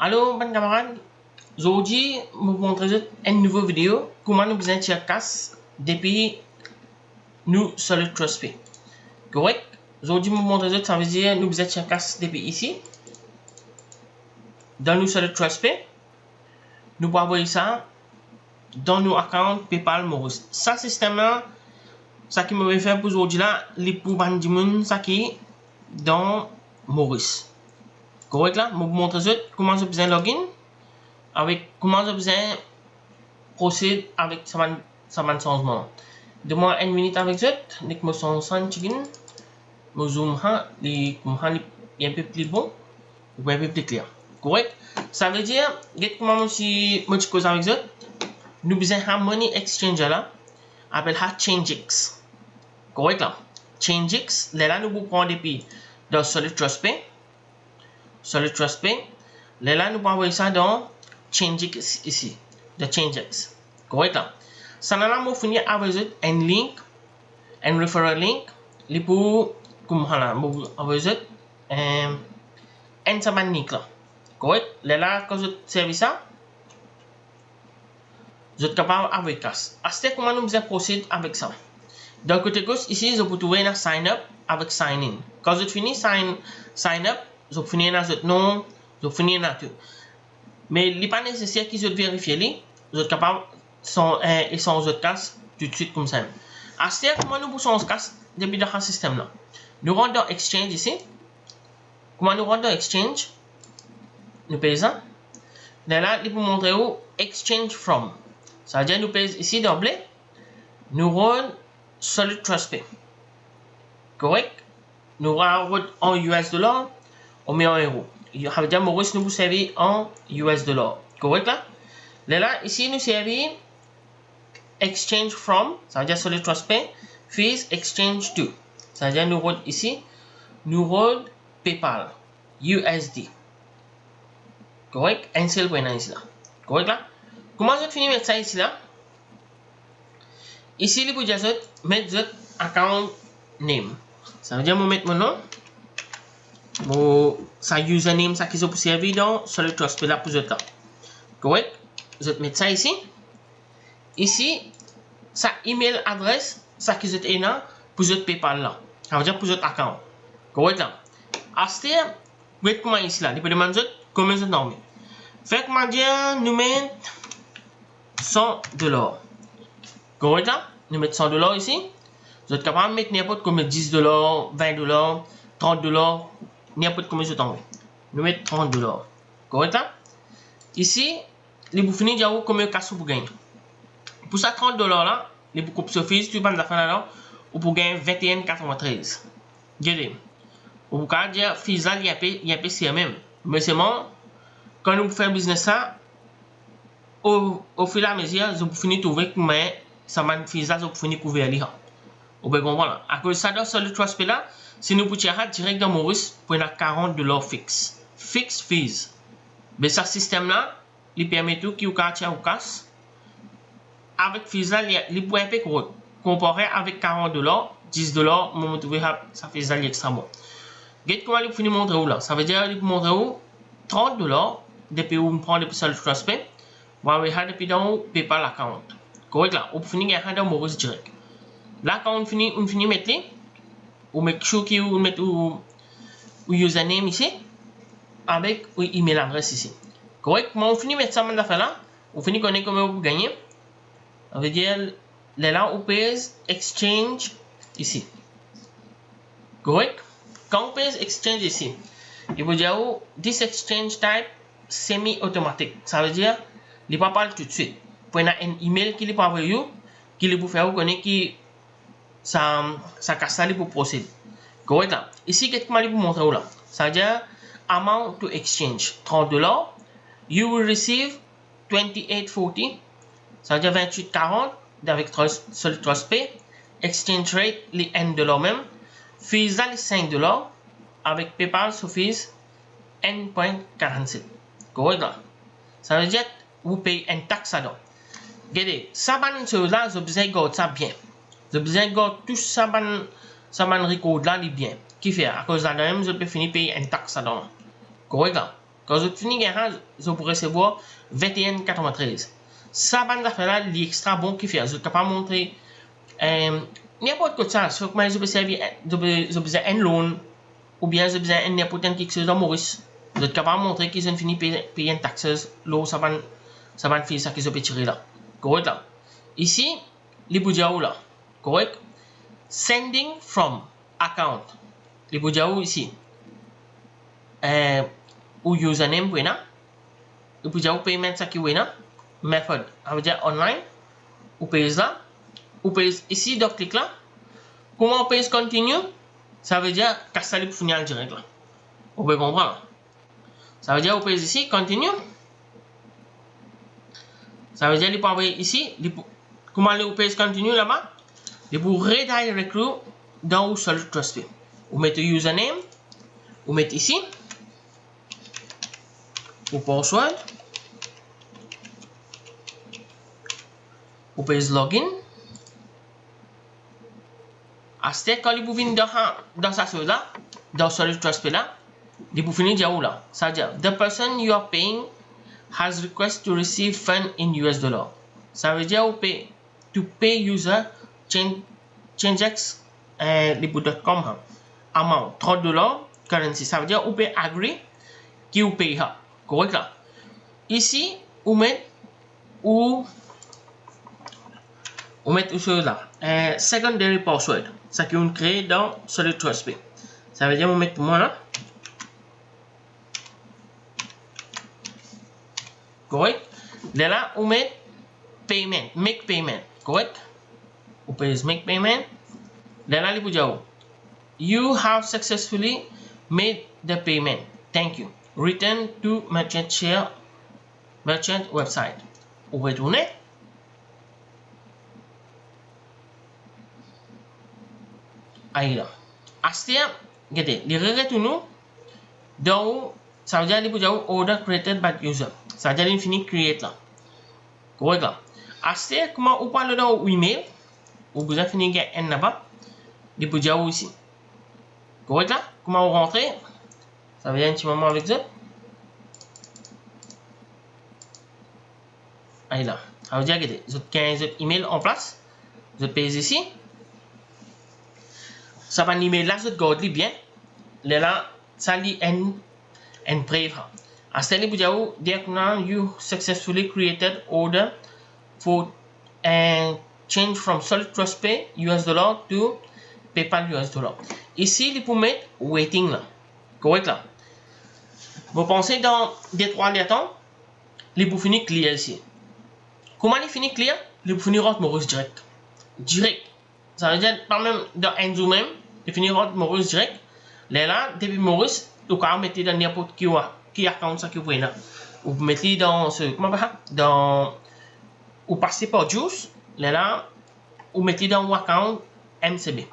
Allô, mes camarades. Aujourd'hui, je vais vous montrer une nouvelle vidéo. Comment nous besoin de casse depuis nous Solid Trust Pay. Correct? Aujourd'hui, je vais vous montrer ça veut dire nous besoin de casse depuis ici. Dans nous Solid Trust Pay. Nous pouvons envoyer ça dans nos accounts PayPal Maurice. Ça, système là, ça qui me fait pour aujourd'hui là, les pour bandimun, ça qui dans Maurice. Correct là? Je vais vous montrer comment je besoin de login. Avec comment je besoin procéder avec ce changement. Donne-moi une minute avec ça. Nik mo son chicken. Mo zoom ha, li un peu plus bon, ou un peu plus clair. Correct? Ça veut dire, comment si moi cause avec ça, nous besoin un money exchange là, appelle ha ChangeX. Correct là? ChangeX, là nous pouvons prendre depuis dans Solid Trust Pay. Solid Trust Pay. Là nous pouvons envoyer ça dans ChangeX ici, de ChangeX. Correct là? Ça n'a pas fini avec un link, un referral link, les pour comme voilà, avec un saban link là. Correct? Là quand je service ça, je suis capable avec ça. Est-ce comment nous faisons procéder avec ça? Dans le côté gauche ici, je peux trouver un sign up avec sign in. Quand je finis sign up, je finis notre nom, je finis notre tout. Mais il n'est pas nécessaire qu'ils se vérifient. Vous êtes capable et sans autre casse tout de suite comme ça. À ce comment nous poussons casse depuis dans le système là. Nous rentrons dans Exchange ici. Comment nous rentrons dans Exchange? Nous payons ça. Là, il peut montrer où Exchange from. Ça veut dire nous payons ici d'emblée. Nous rentrons Solid Trust Pay. Correct? Nous rentrons en US dollars. On met en euros. Ça veut dire Maurice nous servir en US dollars. Correct là? Là, ici nous servir exchange from, ça veut dire Solid Trust Pay, fees exchange to. Ça veut dire nous rentrons ici, nous rentrons PayPal, USD. Correct? Un seul point ici là. Correct là? Comment je finis mettre ça ici là? Ici, il faut dire mettre votre account name. Ça veut dire je mettre mon nom. Sa username, ça qui est pour servir dans Solid Trust Pay là pour votre là. Correct? Je vais mettre ça ici. Ici, sa email adresse, ça qui est là pour votre PayPal là. Ça veut dire pour votre account. Correct là? Après, vous comment ici là. Il peut demander combien vous avez. Fait que moi dire, nous mettons $100. Correct là? Nous mettons $100 ici. Vous êtes capable de mettre n'importe combien, $10, $20, $30, n'importe combien vous avez. Nous mettons $30. Correct là? Ici, les vous finissez de dire combien de cash vous gagnez. Pour ça, $30 là, les vous coupez sur Fizz, tu vas dans la là, ou pour gagner 21,93. Regardez. Vous pouvez dire Fizz là, il y a PC même. Mais c'est bon, quand nous faisons business ça, au fil et à mesure, vous finissez de trouver combien ça m'a Fizz là, vous finissez de couvrir les gens. Vous pouvez comprendre. À cause de ça, dans Solid Trust Pay là, si nous pouvons tirer direct dans Maurice, pour $40 fixe. Fixe Fizz. Mais ce système là, il permet tout qui ou ou casse. Avec Fizz là, il peut un peu comparé avec $40, $10, moi trouver ça fait ça extra bon. Regardez comment il peut montrer où là. Ça veut dire il peut montrer où $30 depuis où on prend depuis Solid Trust Pay. On va voir depuis dans PayPal account. Correct là. On peut finir à dans Maurice direct. Là quand on finit mettre les, on met sure qui on met ou username ici avec ou email adresse ici. Correct? Mais on finit mettre ça dans là. On finit connaître comment vous gagnez. Ça veut dire là on pèse exchange ici. Correct? Quand on pèse exchange ici, il veut dire this exchange type semi-automatique. Ça veut dire il ne va pas tout de suite. Pour un email qui est pour envoyer, qui est pour faire vous connaître qui ça casse là pour procéder. Correct là? Ici qu'est-ce que je vais vous montrer là? Ça veut dire amount to exchange $30. You will receive 28.40. Ça veut dire 28.40 avec Solid Trust Pay. Exchange rate, les $1 même. Fees là, les $5. Avec PayPal, sur fees, $1.47. Correct là? Ça veut dire vous payez une taxe là-dedans. Regardez, ça va nous là, je besoin de garder ça bien. Je besoin de garder tout ça, ça va record là, bien. Qui fait? À cause de la même, je peux finir payer une taxe là-dedans. Correct là? Quand vous finissez gagnant, vous pourrez recevoir 21,93. Ça, bande d'affaires là, l'extra bon qui fait. Vous êtes capable de montrer n'importe quoi de ça. Sauf que vous avez besoin un loan ou bien vous avez besoin n'importe quelque chose dans Maurice. Vous êtes capable de montrer qu'ils ont fini de payer une taxes. Là, ça va faire ça qu'ils ont tiré là. Correct là. Ici, les budgets là. Correct. Sending from account. Les budgets ici. Ou username pour là. Les budgets payment ça qui est là. Method. Ça veut dire online. Ou paye là. Ou paye ici, donc clic là. Comment on paye continue? Ça veut dire que ça lui fournit en direct là. Vous pouvez comprendre. Ça veut dire vous payez ici, continue. Ça veut dire qu'il peut envoyer ici. Comment vous payez continue là-bas? Et vous redirect dans Solid Trust. Vous mettez username. Vous mettez ici. Vous password. Vous payez login. Après, quand vous venez dans sa chose là, dans Solid Trust là, vous finissez dire là. Ça veut dire, the person you are paying has request to receive fund in US dollar. Ça veut dire, to pay user changex .com amount $30 currency. Ça veut dire, vous pouvez agree qui vous paye. Correct là. Ici, vous mettez où chose là. Secondary password. Ça qui vous crée dans Solid Trust. Ça veut dire, vous mettez moi là. Correct. Là, vous mettez payment, make payment. Correct. Vous payez make payment. Là, vous dites, you have successfully made the payment. Thank you. Return to merchant website. Vous retournez. Ahí là. Après, regardez, les retournons. Donc, ça veut dire que vous dites order created by user. Ça veut dire qu'il finit create là. Correct là. Après, comment vous parlez dans email, vous avez fini de n là-bas. Vous dites ici. Correct là. Comment vous rentrez. Ça veut dire un petit moment avec ça. Ahí là. Ça veut dire que vous avez 15 emails en place. Vous payez ici. Ça va l'email là, vous gardez bien. Là, ça lit and brave. Après, vous dites, now you successfully created order for change from Solid Trust Pay US dollar to PayPal US dollar. Ici, vous mettez waiting là. Correct là. Vous pensez dans des 3 lettres, vous finissez clear ici. Comment il finit clear? Vous finissez rentrer Maurice direct. Direct. Ça veut dire, par même dans Enzo même, il finit rentrer Maurice direct. Là, depuis Maurice, vous pouvez mettre dans n'importe qui account ça que vous voyez là. Vous mettez dans ce, comment ça? Dans, vous passez par Juice. Là, vous mettez dans un account MCB.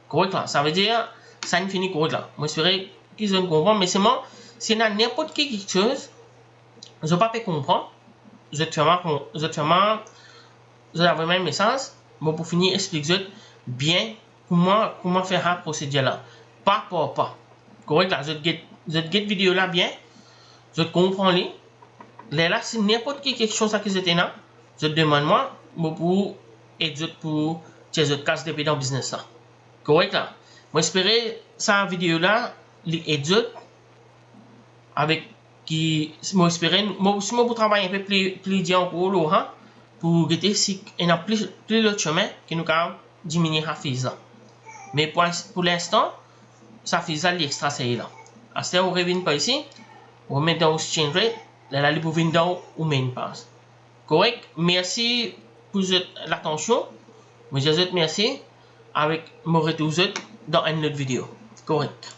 Correct là. Ça veut dire, ça finit correct là. Moi, j'espère qu'ils ont compris, mais c'est moi, si dans n'importe qui quelque chose, je ne pas comprendre. Vous êtes vraiment, vous avez vraiment un message. Bon, pour finir, expliquer bien comment faire la procédure là. Pas par pas. Correct là. Vous êtes vidéo là bien. Je comprends les. Là, si n'importe qui quelque chose qui était là, je demande moi pour aider pour ces autres cas de dans business là. Correct là. Moi espérer ça vidéo là les aider avec qui moi espérer moi si moi pour travailler un peu plus dur encore là pour guetter si il y a plus le chemin qui nous a diminuer la fise là. Mais pour l'instant ça fise là l'extra c'est là. À ce on revient pas ici. On met dans exchange rate, là, vous venez dans ou main pass. Correct? Merci pour l'attention. Je vous remercie avec mon retour dans une autre vidéo. Correct.